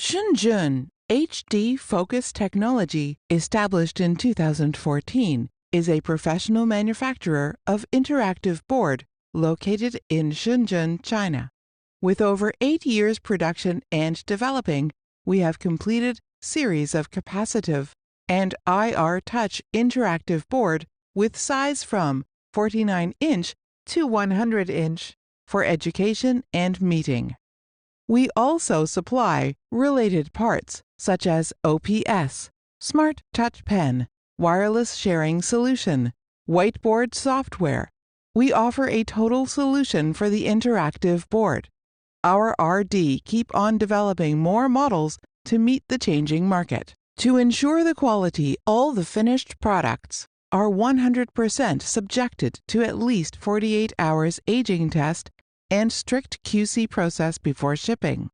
Shenzhen HDFocus Technology, established in 2014, is a professional manufacturer of interactive board located in Shenzhen, China. With over 8 years production and developing, we have completed series of capacitive and IR touch interactive board with size from 49-inch to 100-inch for education and meeting. We also supply related parts such as OPS, Smart Touch Pen, wireless sharing solution, whiteboard software. We offer a total solution for the interactive board. Our RD keep on developing more models to meet the changing market. To ensure the quality, all the finished products are 100% subjected to at least 48 hours aging test and strict QC process before shipping.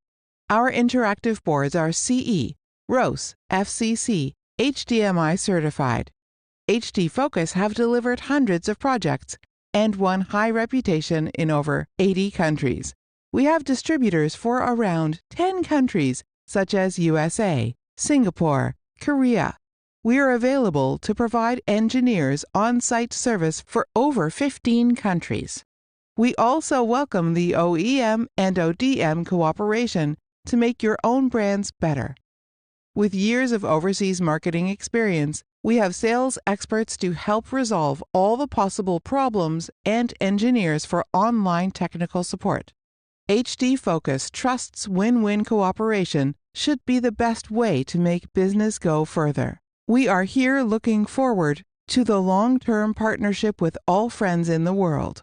Our interactive boards are CE, RoHS, FCC, HDMI certified. HDFocus have delivered hundreds of projects and won high reputation in over 80 countries. We have distributors for around 10 countries such as USA, Singapore, Korea. We are available to provide engineers on-site service for over 15 countries. We also welcome the OEM and ODM cooperation to make your own brands better. With years of overseas marketing experience, we have sales experts to help resolve all the possible problems and engineers for online technical support. HDFocus trusts win-win cooperation should be the best way to make business go further. We are here looking forward to the long-term partnership with all friends in the world.